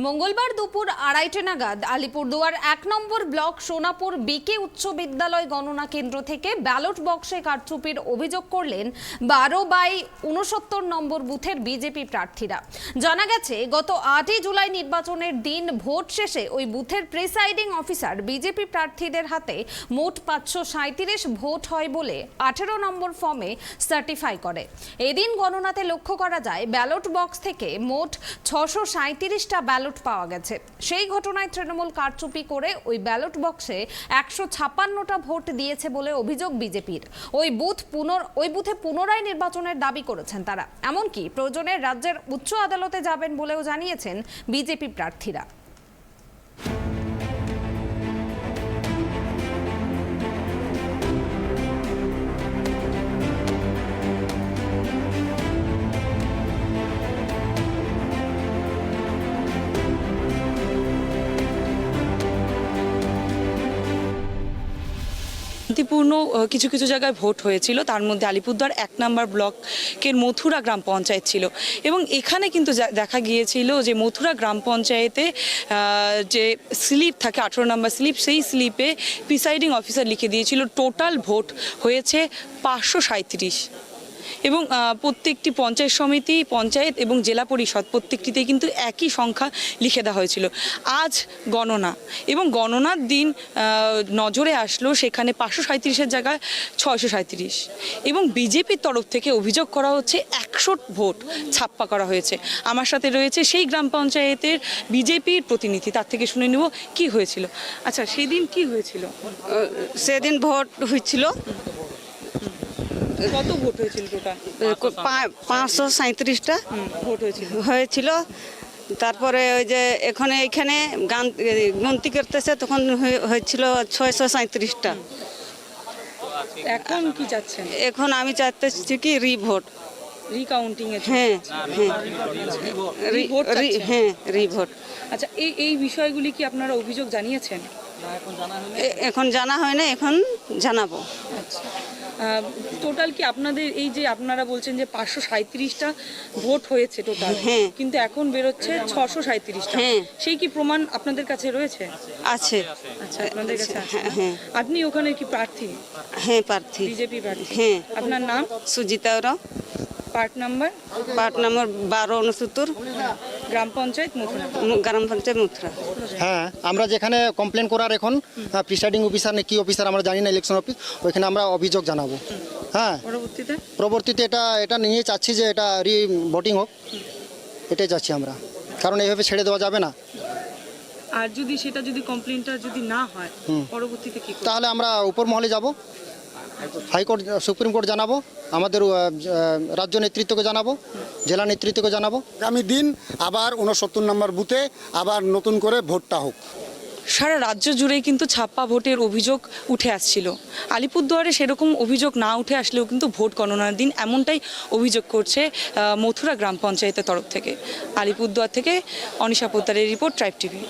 মঙ্গলবার দুপুর 2:30 নাগাদ আলিপুরদুয়ার 1 নম্বর ব্লক সোনাপুর বিকে উচ্চ বিদ্যালয় গণনা কেন্দ্র থেকে ব্যালট বক্সে কারচুপির অভিযোগ করলেন 12/69 নম্বর বুথের বিজেপি প্রার্থীরা। জানা গেছে, গত 8 জুলাই নির্বাচনের দিন ভোট শেষে ওই বুথের প্রিসাইডিং অফিসার বিজেপি প্রার্থীদের হাতে মোট 537 ভোট হয় বলে 18 নম্বর ফর্মে সার্টিফাই করে। এদিন গণনাতে লক্ষ্য করা যায় ব্যালট বক্স থেকে মোট 637টা ব্যালট পাওয়া গেছে। সেই ঘটনায় তৃণমূল কারচুপি করে ওই ব্যালট বক্সে 156টা ভোট দিয়েছে বলে অভিযোগ বিজেপির। ওই বুথে পুনরায় নির্বাচনের দাবি করেছেন তারা। এমনকি প্রয়োজনে রাজ্যের উচ্চ আদালতে যাবেন বলেও জানিয়েছেন বিজেপি প্রার্থীরা। শান্তিপূর্ণ কিছু কিছু জায়গায় ভোট হয়েছিল, তার মধ্যে আলিপুরদুয়ার 1 নম্বর ব্লকের মথুরা গ্রাম পঞ্চায়েত ছিল এবং এখানে কিন্তু দেখা গিয়েছিল যে মথুরা গ্রাম পঞ্চায়েতে যে স্লিপ থাকে 18 নম্বর স্লিপ, সেই স্লিপে প্রিসাইডিং অফিসার লিখে দিয়েছিল টোটাল ভোট হয়েছে 537 এবং প্রত্যেকটি পঞ্চায়েত সমিতি, পঞ্চায়েত এবং জেলা পরিষদ প্রত্যেকটিতে কিন্তু একই সংখ্যা লিখে দেওয়া হয়েছিল। আজ গণনা এবং গণনার দিন নজরে আসলো সেখানে 537-এর জায়গায় 637 এবং বিজেপির তরফ থেকে অভিযোগ করা হচ্ছে 100 ভোট ছাপ্পা করা হয়েছে। আমার সাথে রয়েছে সেই গ্রাম পঞ্চায়েতের বিজেপির প্রতিনিধি, তার থেকে শুনে নেব কি হয়েছিল। আচ্ছা, সেদিন কি হয়েছিল? সেদিন ভোট হয়েছিল, কত ভোট হয়েছিল? টোটাল 537টা ভোট হয়েছিল। তারপরে ওই যে এখানে গণতি করতেছে তখন হয়েছিল 637টা। এখন কি চাচ্ছেন? এখন আমি চাইতেছি কি রিভোট, রিকাউন্টিং এর। হ্যাঁ হ্যাঁ রিভোট। আচ্ছা, এই বিষয়গুলি কি আপনারা অভিযোগ জানিয়েছেন? এখন জানা হয় না, এখন জানাবো। টোটাল কি আপনাদের এই যে আপনারা বলছেন যে 537টা ভোট হয়েছে টোটাল, কিন্তু এখন বেরোচ্ছে 637টা, সেই কি প্রমাণ আপনাদের কাছে রয়েছে? আছে। আচ্ছা, আপনাদের কাছে আছে। হ্যাঁ। আপনি ওখানে কি প্রার্থী? হ্যাঁ, প্রার্থী, বিজেপি প্রার্থী। হ্যাঁ। আপনার নাম? সুজিতা ওরাও। Part number? পার্ট নাম্বার 1269, গ্রাম পঞ্চায়েত মথুরা। গ্রাম পঞ্চায়েত মথুরা। হ্যাঁ, আমরা যেখানে কমপ্লেন করার এখন প্রিসাইডিং অফিসার না কি অফিসার আমরা জানি না, ইলেকশন অফিস, ওইখানে আমরা অভিযোগ জানাবো। হ্যাঁ, পরবর্তীতে এটা নিয়ে চাচ্ছি যে এটা ভোটিং হোক, এটাই চাচ্ছি আমরা, কারণ এইভাবে ছেড়ে দেওয়া যাবে না। আর সেটা যদি কমপ্লেনটা যদি না হয় পরবর্তীতে কি করব? তাহলে আমরা উপর মহলে যাব, হাইকোর্ট, সুপ্রিম কোর্ট জানাবো, আমাদের রাজ্য নেতৃত্বকে জানাবো, জেলা নেতৃত্বকে জানাবো। আগামী দিন আবার 69 নম্বর বুথে আবার নতুন করে ভোটটা হোক। সারা রাজ্য জুড়েই কিন্তু ছাপ্পা ভোটের অভিযোগ উঠে আসছিল। আলিপুরদুয়ারে সেরকম অভিযোগ না উঠে আসলেও কিন্তু ভোট গণনার দিন এমনটাই অভিযোগ করছে মথুরা গ্রাম পঞ্চায়েতের তরফ থেকে। আলিপুরদুয়ার থেকে অনিশা পোদ্দারের রিপোর্ট, ট্রাইব টিভি।